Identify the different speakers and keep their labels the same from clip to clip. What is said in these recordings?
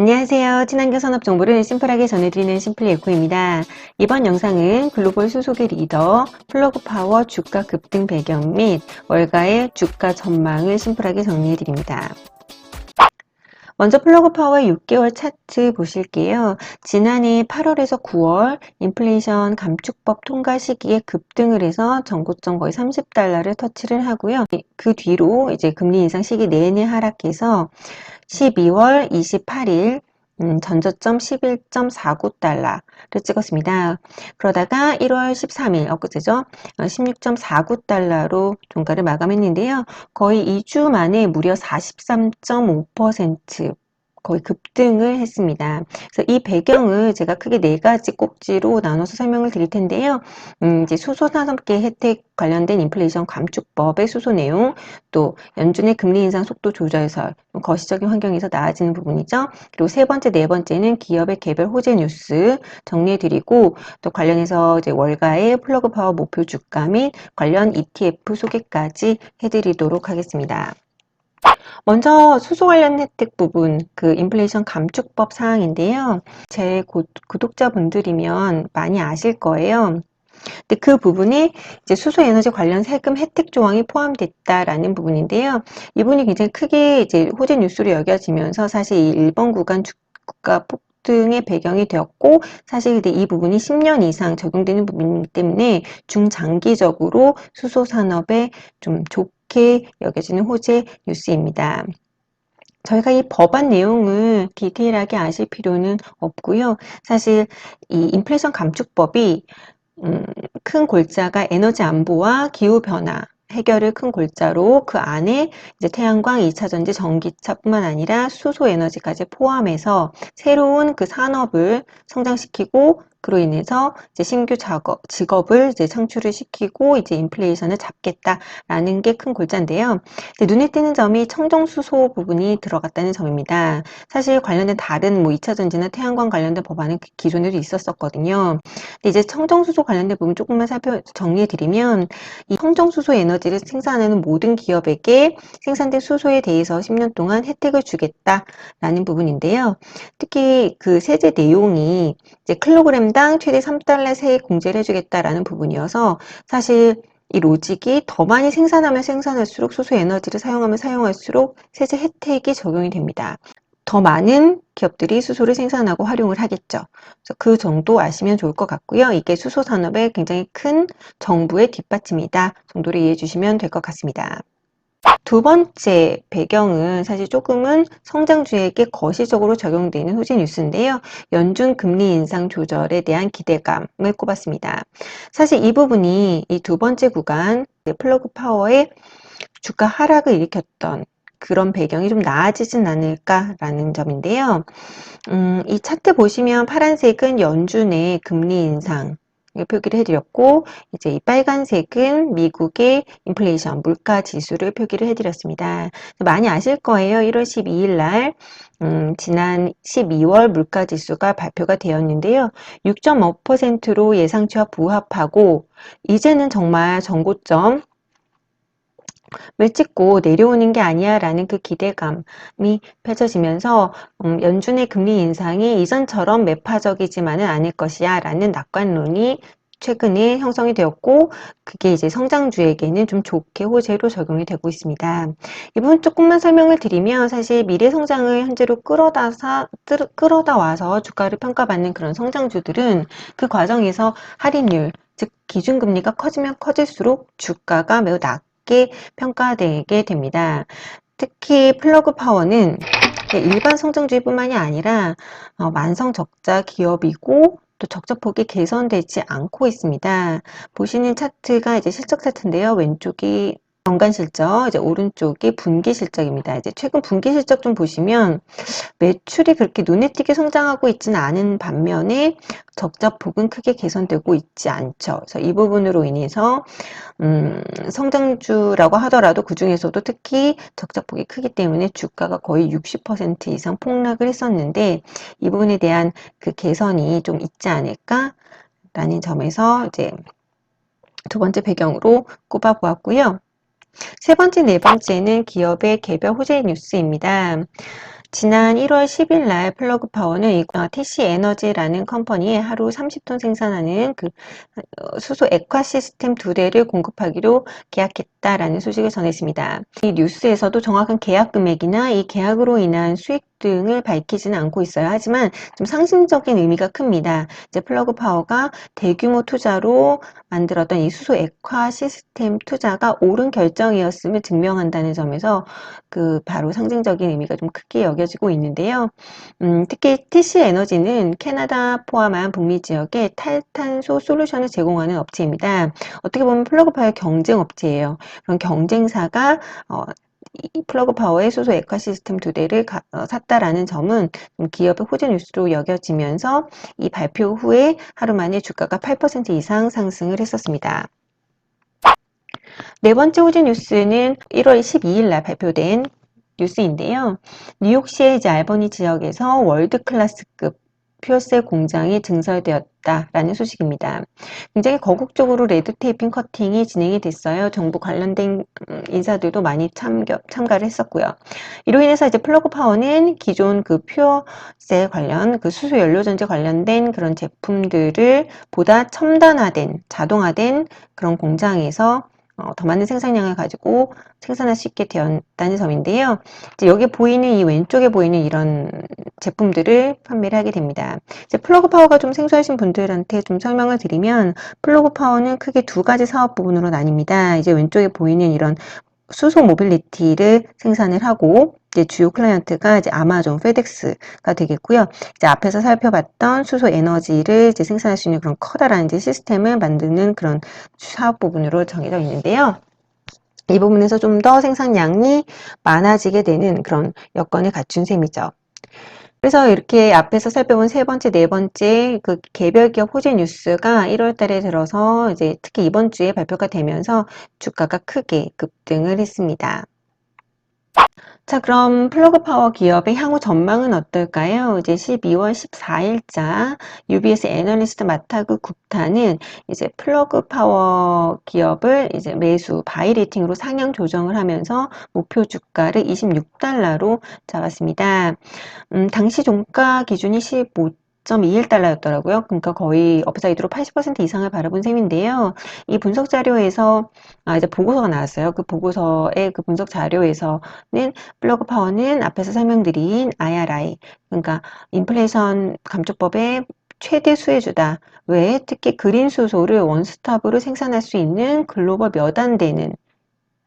Speaker 1: 안녕하세요. 친환경 산업 정보를 심플하게 전해드리는 심플리에코입니다. 이번 영상은 글로벌 수속의 리더, 플러그 파워 주가 급등 배경 및 월가의 주가 전망을 심플하게 정리해드립니다. 먼저 플러그 파워의 6개월 차트 보실게요. 지난해 8월에서 9월 인플레이션 감축법 통과 시기에 급등을 해서 전고점 거의 30달러를 터치를 하고요. 그 뒤로 이제 금리 인상 시기 내내 하락해서 12월 28일 전저점 11.49달러를 찍었습니다. 그러다가 1월 13일, 엊그제죠? 16.49달러로 종가를 마감했는데요. 거의 2주 만에 무려 43.5% 거의 급등을 했습니다. 그래서 이 배경을 제가 크게 네 가지 꼭지로 나눠서 설명을 드릴 텐데요. 이제 수소산업계 혜택 관련된 인플레이션 감축법의 수소 내용, 또 연준의 금리 인상 속도 조절설, 거시적인 환경에서 나아지는 부분이죠. 그리고 세 번째, 네 번째는 기업의 개별 호재 뉴스 정리해드리고, 또 관련해서 이제 월가의 플러그 파워 목표 주가 및 관련 ETF 소개까지 해드리도록 하겠습니다. 먼저 수소 관련 혜택 부분, 그 인플레이션 감축법 사항인데요. 제 구독자분들이면 많이 아실 거예요. 근데 그 부분이 이제 수소 에너지 관련 세금 혜택 조항이 포함됐다라는 부분인데요. 이 부분이 굉장히 크게 이제 호재 뉴스로 여겨지면서 사실 이 1번 구간 주가 폭등의 배경이 되었고, 사실 이 부분이 10년 이상 적용되는 부분이기 때문에 중장기적으로 수소 산업에 좀 좋게 여겨지는 호재 뉴스입니다. 저희가 이 법안 내용을 디테일하게 아실 필요는 없고요. 사실 이 인플레이션 감축법이 큰 골자가 에너지 안보와 기후 변화 해결을 큰 골자로 그 안에 이제 태양광, 2차 전지, 전기차뿐만 아니라 수소 에너지까지 포함해서 새로운 그 산업을 성장시키고 그로 인해서 이제 신규 직업을 이제 창출을 시키고 이제 인플레이션을 잡겠다라는 게 큰 골자인데요. 눈에 띄는 점이 청정수소 부분이 들어갔다는 점입니다. 사실 관련된 다른 뭐 2차 전지나 태양광 관련된 법안은 기존에도 있었었거든요. 근데 이제 청정수소 관련된 부분 조금만 정리해드리면 이 청정수소 에너지를 생산하는 모든 기업에게 생산된 수소에 대해서 10년 동안 혜택을 주겠다라는 부분인데요. 특히 그 세제 내용이 이제 킬로그램당 최대 3달러 세액 공제를 해주겠다라는 부분이어서 사실 이 로직이 더 많이 생산하면 생산할수록 수소 에너지를 사용하면 사용할수록 세제 혜택이 적용이 됩니다. 더 많은 기업들이 수소를 생산하고 활용을 하겠죠. 그래서 그 정도 아시면 좋을 것 같고요. 이게 수소 산업의 굉장히 큰 정부의 뒷받침이다 정도로 이해해 주시면 될 것 같습니다. 두 번째 배경은 사실 조금은 성장주에게 거시적으로 적용되는 호재 뉴스인데요. 연준 금리 인상 조절에 대한 기대감을 꼽았습니다. 사실 이 부분이 이 두 번째 구간 플러그 파워의 주가 하락을 일으켰던 그런 배경이 좀 나아지진 않을까라는 점인데요. 이 차트 보시면 파란색은 연준의 금리 인상 표기를 해드렸고, 이제 이 빨간색은 미국의 인플레이션, 물가 지수를 표기를 해드렸습니다. 많이 아실 거예요. 1월 12일 날, 지난 12월 물가 지수가 발표가 되었는데요. 6.5%로 예상치와 부합하고, 이제는 정말 전고점, 을 찍고 내려오는 게 아니야 라는 그 기대감이 펼쳐지면서 연준의 금리 인상이 이전처럼 매파적이지만은 않을 것이야 라는 낙관론이 최근에 형성이 되었고 그게 이제 성장주에게는 좀 좋게 호재로 적용이 되고 있습니다. 이 부분 조금만 설명을 드리면 사실 미래 성장을 현재로 끌어다 와서 주가를 평가받는 그런 성장주들은 그 과정에서 할인율 즉 기준금리가 커지면 커질수록 주가가 매우 낮게 평가되게 됩니다. 특히 플러그 파워는 일반 성장주의뿐만이 아니라 만성 적자 기업이고 또 적자폭이 개선되지 않고 있습니다. 보시는 차트가 이제 실적 차트인데요. 왼쪽이 연간 실적, 이제 오른쪽이 분기 실적입니다. 이제 최근 분기 실적 좀 보시면 매출이 그렇게 눈에 띄게 성장하고 있지는 않은 반면에 적자폭은 크게 개선되고 있지 않죠. 그래서 이 부분으로 인해서 성장주라고 하더라도 그 중에서도 특히 적자폭이 크기 때문에 주가가 거의 60% 이상 폭락을 했었는데 이 부분에 대한 그 개선이 좀 있지 않을까라는 점에서 이제 두 번째 배경으로 꼽아 보았고요. 세 번째, 네 번째는 기업의 개별 호재 뉴스입니다. 지난 1월 10일 날 플러그 파워는 TC 에너지라는 컴퍼니에 하루 30톤 생산하는 수소 액화 시스템 2대를 공급하기로 계약했다라는 소식을 전했습니다. 이 뉴스에서도 정확한 계약 금액이나 이 계약으로 인한 수익 등을 밝히지는 않고 있어요. 하지만 좀 상징적인 의미가 큽니다. 이제 플러그 파워가 대규모 투자로 만들었던 이 수소 액화 시스템 투자가 옳은 결정이었음을 증명한다는 점에서 바로 상징적인 의미가 좀 크게 여겨지고 있는데요. 특히 TC 에너지는 캐나다 포함한 북미 지역에 탈탄소 솔루션을 제공하는 업체입니다. 어떻게 보면 플러그 파워의 경쟁 업체예요. 그런 경쟁사가 이 플러그 파워의 수소 액화 시스템 2대를 샀다라는 점은 좀 기업의 호재 뉴스로 여겨지면서 이 발표 후에 하루 만에 주가가 8% 이상 상승을 했었습니다. 네 번째 호재 뉴스는 1월 12일 날 발표된 뉴스인데요. 뉴욕시의 이제 알버니 지역에서 월드 클래스급 퓨어셀 공장이 증설되었다라는 소식입니다. 굉장히 거국적으로 레드 테이핑 커팅이 진행이 됐어요. 정부 관련된 인사들도 많이 참가를 했었고요. 이로 인해서 이제 플러그 파워는 기존 퓨어셀 관련 수소 연료 전지 관련된 그런 제품들을 보다 첨단화된 자동화된 그런 공장에서 더 많은 생산량을 가지고 생산할 수 있게 되었다는 점인데요. 이제 여기 보이는 이 왼쪽에 보이는 이런 제품들을 판매를 하게 됩니다. 이제 플러그 파워가 좀 생소하신 분들한테 좀 설명을 드리면 플러그 파워는 크게 두 가지 사업 부분으로 나뉩니다. 이제 왼쪽에 보이는 이런 수소 모빌리티를 생산을 하고 이제 주요 클라이언트가 이제 아마존, 페덱스가 되겠고요. 이제 앞에서 살펴봤던 수소 에너지를 이제 생산할 수 있는 그런 커다란 이제 시스템을 만드는 그런 사업 부분으로 정해져 있는데요. 이 부분에서 좀 더 생산량이 많아지게 되는 그런 여건을 갖춘 셈이죠. 그래서 이렇게 앞에서 살펴본 세 번째, 네 번째 개별 기업 호재 뉴스가 1월 달에 들어서 이제 특히 이번 주에 발표가 되면서 주가가 크게 급등을 했습니다. 자, 그럼 플러그 파워 기업의 향후 전망은 어떨까요? 이제 12월 14일자 UBS 애널리스트 마타그 굽타는 이제 플러그 파워 기업을 이제 매수 바이 레이팅으로 상향 조정을 하면서 목표 주가를 26달러로 잡았습니다. 당시 종가 기준이 15.21달러였더라고요. 그러니까 거의 업사이드로 80% 이상을 바라본 셈인데요. 이 분석 자료에서 이제 보고서가 나왔어요. 그 보고서의 그 분석 자료에서는 플러그 파워는 앞에서 설명드린 IRI, 그러니까 인플레이션 감축법의 최대 수혜주다. 왜 특히 그린 수소를 원스톱으로 생산할 수 있는 글로벌 몇 안 되는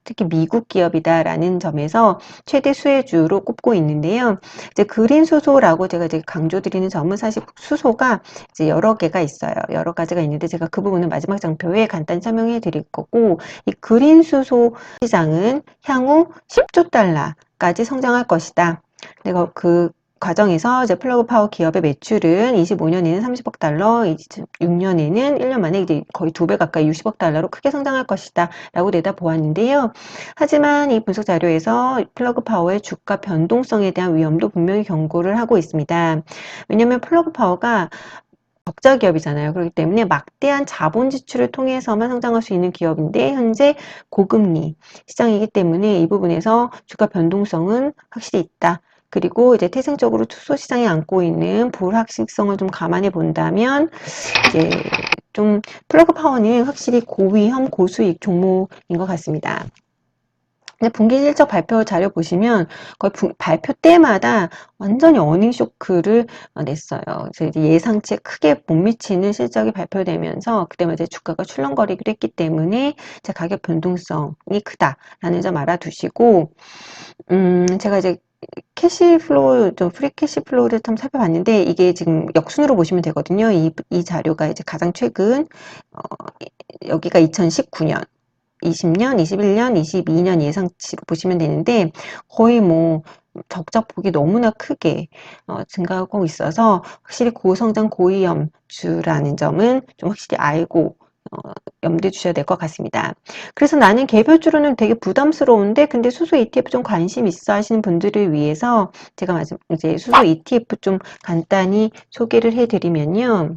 Speaker 1: 특히 미국 기업이다라는 점에서 최대 수혜주로 꼽고 있는데요. 이제 그린 수소라고 제가 이제 강조드리는 점은 사실 수소가 이제 여러 개가 있어요. 여러 가지가 있는데 제가 그 부분은 마지막 장표에 간단히 설명해 드릴 거고, 이 그린 수소 시장은 향후 10조 달러까지 성장할 것이다. 내가 그 과정에서 이제 플러그 파워 기업의 매출은 25년에는 30억 달러, 26년에는 1년 만에 이제 거의 2배 가까이 60억 달러로 크게 성장할 것이다 라고 내다보았는데요. 하지만 이 분석 자료에서 플러그 파워의 주가 변동성에 대한 위험도 분명히 경고를 하고 있습니다. 왜냐하면 플러그 파워가 적자 기업이잖아요. 그렇기 때문에 막대한 자본 지출을 통해서만 성장할 수 있는 기업인데 현재 고금리 시장이기 때문에 이 부분에서 주가 변동성은 확실히 있다. 그리고 이제 태생적으로 투소 시장에 안고 있는 불확실성을 좀 감안해 본다면 이제 좀 플러그 파워는 확실히 고위험 고수익 종목인 것 같습니다. 분기 실적 발표 자료 보시면 거의 발표 때마다 완전히 어닝 쇼크를 냈어요. 그래서 이제 예상치에 크게 못 미치는 실적이 발표되면서 그때마다 이제 주가가 출렁거리기도 했기 때문에 가격 변동성이 크다라는 점 알아두시고, 제가 이제 캐시플로우, 좀 프리 캐시플로우를 좀 살펴봤는데 이게 지금 역순으로 보시면 되거든요. 이 자료가 이제 가장 최근, 여기가 2019년. 20년, 21년, 22년 예상치로 보시면 되는데 거의 뭐 적자폭이 너무나 크게 증가하고 있어서 확실히 고성장 고위험주라는 점은 좀 확실히 알고 염두에 주셔야 될 것 같습니다. 그래서 나는 개별주로는 되게 부담스러운데 근데 수소 ETF 좀 관심 있어 하시는 분들을 위해서 제가 이제 수소 ETF 좀 간단히 소개를 해드리면요.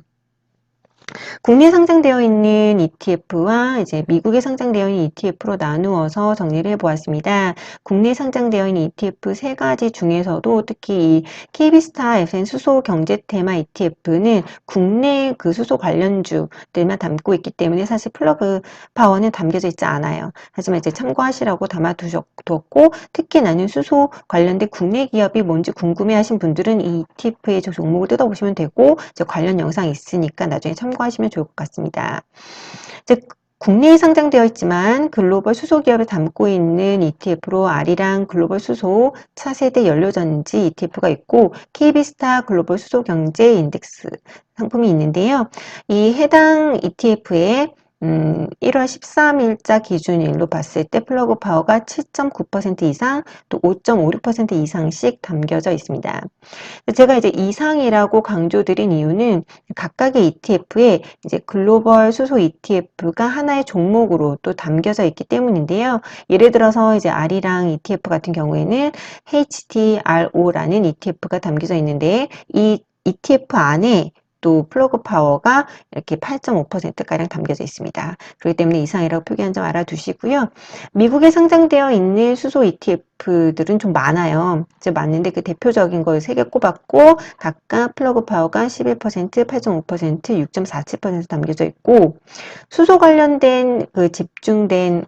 Speaker 1: 국내에 상장되어 있는 ETF와 이제 미국에 상장되어 있는 ETF로 나누어서 정리를 해보았습니다. 국내에 상장되어 있는 ETF 세 가지 중에서도 특히 이 KB스타 FN 수소 경제 테마 ETF는 국내 그 수소 관련주들만 담고 있기 때문에 사실 플러그 파워는 담겨져 있지 않아요. 하지만 이제 참고하시라고 담아두었고, 특히 나는 수소 관련된 국내 기업이 뭔지 궁금해하신 분들은 이 ETF의 종목을 뜯어보시면 되고, 이제 관련 영상이 있으니까 나중에 참고하시면 좋을 것 같습니다. 이제 국내에 상장되어 있지만 글로벌 수소 기업을 담고 있는 ETF로 아리랑 글로벌 수소 차세대 연료전지 ETF가 있고 KB스타 글로벌 수소 경제 인덱스 상품이 있는데요. 이 해당 ETF에 1월 13일자 기준일로 봤을 때 플러그 파워가 7.9% 이상 또 5.56% 이상씩 담겨져 있습니다. 제가 이제 이상이라고 강조드린 이유는 각각의 ETF에 이제 글로벌 수소 ETF가 하나의 종목으로 또 담겨져 있기 때문인데요. 예를 들어서 이제 아리랑 ETF 같은 경우에는 HTRO라는 ETF가 담겨져 있는데 이 ETF 안에 또 플러그 파워가 이렇게 8.5%가량 담겨져 있습니다. 그렇기 때문에 이상이라고 표기한 점 알아두시고요. 미국에 상장되어 있는 수소 ETF들은 좀 많아요. 이제 많은데 그 대표적인 걸 3개 꼽았고 각각 플러그 파워가 11%, 8.5%, 6.47% 담겨져 있고 수소 관련된 그 집중된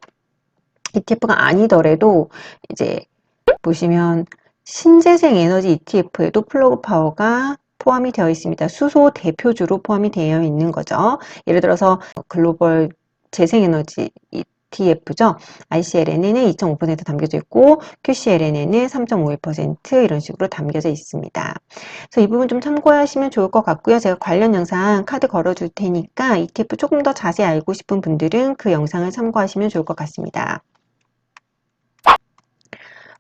Speaker 1: ETF가 아니더라도 이제 보시면 신재생 에너지 ETF에도 플러그 파워가 포함이 되어 있습니다. 수소 대표주로 포함이 되어 있는 거죠. 예를 들어서 글로벌 재생에너지 ETF죠. ICLN에는 2.5% 담겨져 있고 QCLN에는 3.51% 이런 식으로 담겨져 있습니다. 그래서 이 부분 좀 참고하시면 좋을 것 같고요. 제가 관련 영상 카드 걸어줄 테니까 ETF 조금 더 자세히 알고 싶은 분들은 그 영상을 참고하시면 좋을 것 같습니다.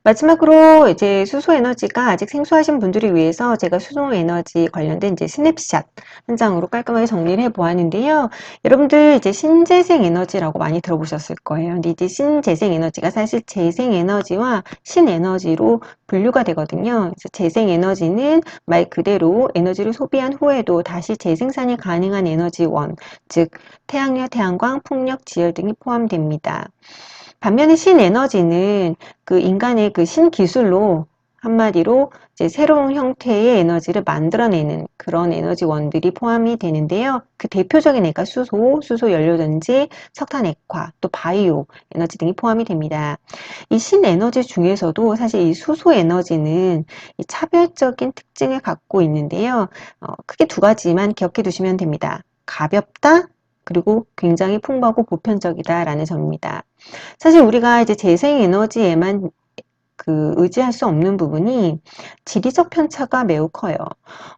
Speaker 1: 마지막으로 이제 수소 에너지가 아직 생소하신 분들을 위해서 제가 수소 에너지 관련된 이제 스냅샷 한 장으로 깔끔하게 정리를 해 보았는데요. 여러분들 이제 신재생 에너지라고 많이 들어보셨을 거예요. 근데 이제 신재생 에너지가 사실 재생 에너지와 신에너지로 분류가 되거든요. 그래서 재생 에너지는 말 그대로 에너지를 소비한 후에도 다시 재생산이 가능한 에너지원, 즉 태양열, 태양광, 풍력, 지열 등이 포함됩니다. 반면에 신에너지는 그 인간의 그 신기술로 한마디로 이제 새로운 형태의 에너지를 만들어내는 그런 에너지원들이 포함이 되는데요. 그 대표적인 애가 수소, 수소 연료전지, 석탄 액화, 또 바이오 에너지 등이 포함이 됩니다. 이 신에너지 중에서도 사실 이 수소 에너지는 이 차별적인 특징을 갖고 있는데요. 크게 두 가지만 기억해 두시면 됩니다. 가볍다, 그리고 굉장히 풍부하고 보편적이다라는 점입니다. 사실 우리가 이제 재생에너지에만 그 의지할 수 없는 부분이 지리적 편차가 매우 커요.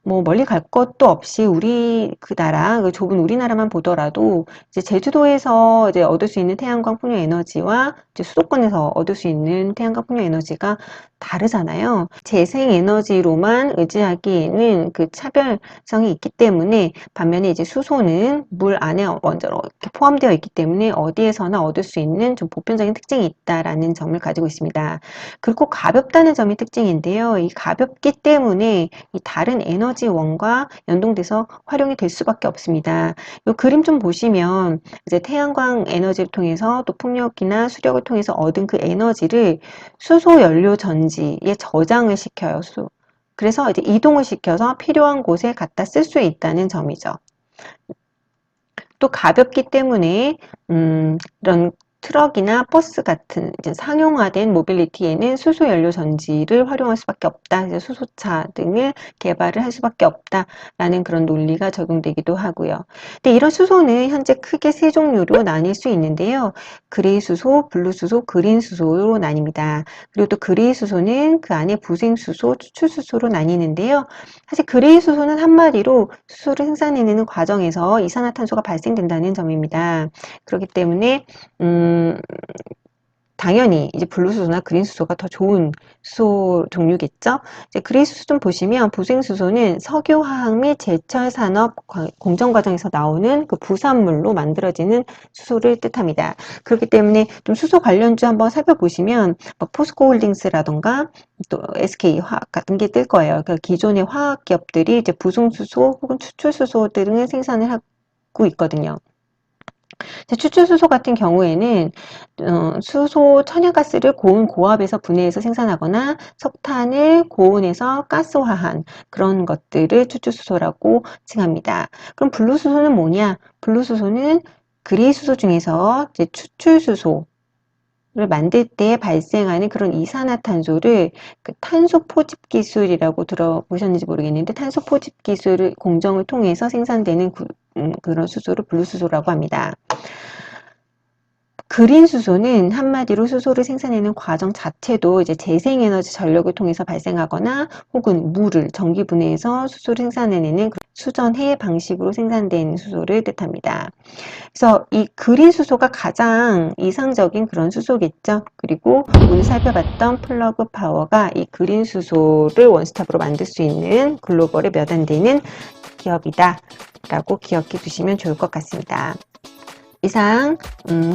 Speaker 1: 뭐 멀리 갈 것도 없이 우리 그 나라, 그 좁은 우리나라만 보더라도 이제 제주도에서 이제 얻을 수 있는 태양광 풍력 에너지와 이제 수도권에서 얻을 수 있는 태양광 풍력 에너지가 다르잖아요. 재생 에너지로만 의지하기에는 그 차별성이 있기 때문에 반면에 이제 수소는 물 안에 원자로 이렇게 포함되어 있기 때문에 어디에서나 얻을 수 있는 좀 보편적인 특징이 있다라는 점을 가지고 있습니다. 그리고 가볍다는 점이 특징인데요. 이 가볍기 때문에 이 다른 에너지원과 연동돼서 활용이 될 수밖에 없습니다. 이 그림 좀 보시면 이제 태양광 에너지를 통해서 또 풍력이나 수력을 통해서 얻은 그 에너지를 수소 연료 전지에 저장을 시켜요. 그래서 이제 이동을 시켜서 필요한 곳에 갖다 쓸 수 있다는 점이죠. 또 가볍기 때문에 이런 트럭이나 버스 같은 이제 상용화된 모빌리티에는 수소 연료 전지를 활용할 수밖에 없다. 이제 수소차 등을 개발을 할 수밖에 없다라는 그런 논리가 적용되기도 하고요. 근데 이런 수소는 현재 크게 세 종류로 나뉠 수 있는데요. 그레이 수소, 블루 수소, 그린 수소로 나뉩니다. 그리고 또 그레이 수소는 그 안에 부생 수소, 추출 수소로 나뉘는데요. 사실 그레이 수소는 한마디로 수소를 생산해내는 과정에서 이산화탄소가 발생된다는 점입니다. 그렇기 때문에 당연히 이제 블루수소나 그린수소가 더 좋은 수소 종류겠죠. 이제 그린수소 좀 보시면 부생수소는 석유화학 및 제철 산업 공정 과정에서 나오는 그 부산물로 만들어지는 수소를 뜻합니다. 그렇기 때문에 좀 수소 관련주 한번 살펴보시면 뭐 포스코홀딩스라던가 또 SK화학 같은 게 뜰 거예요. 그 기존의 화학 기업들이 이제 부속수소 혹은 추출수소 등을 생산을 하고 갖고 있거든요. 추출수소 같은 경우에는 수소 천연가스를 고온 고압에서 분해해서 생산하거나 석탄을 고온에서 가스화한 그런 것들을 추출수소라고 칭합니다. 그럼 분류수소는 뭐냐? 분류수소는 그리수소 중에서 이제 추출수소 를 만들 때 발생하는 그런 이산화탄소를 그 탄소 포집 기술이라고 들어보셨는지 모르겠는데, 탄소 포집 기술을 공정을 통해서 생산되는 그런 수소를 분류수소라고 합니다. 그린 수소는 한마디로 수소를 생산하는 과정 자체도 이제 재생에너지 전력을 통해서 발생하거나 혹은 물을 전기 분해해서 수소를 생산해내는 수전해 방식으로 생산되는 수소를 뜻합니다. 그래서 이 그린 수소가 가장 이상적인 그런 수소겠죠. 그리고 오늘 살펴봤던 플러그 파워가 이 그린 수소를 원스톱으로 만들 수 있는 글로벌에 몇 안 되는 기업이다 라고 기억해 두시면 좋을 것 같습니다. 이상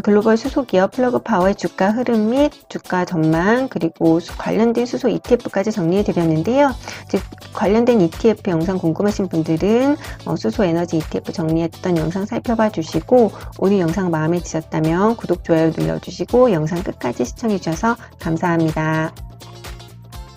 Speaker 1: 글로벌 수소기업 플러그 파워의 주가 흐름 및 주가 전망, 그리고 관련된 수소 ETF까지 정리해 드렸는데요. 즉 관련된 ETF 영상 궁금하신 분들은 수소 에너지 ETF 정리했던 영상 살펴봐 주시고, 오늘 영상 마음에 드셨다면 구독, 좋아요 눌러주시고 영상 끝까지 시청해 주셔서 감사합니다.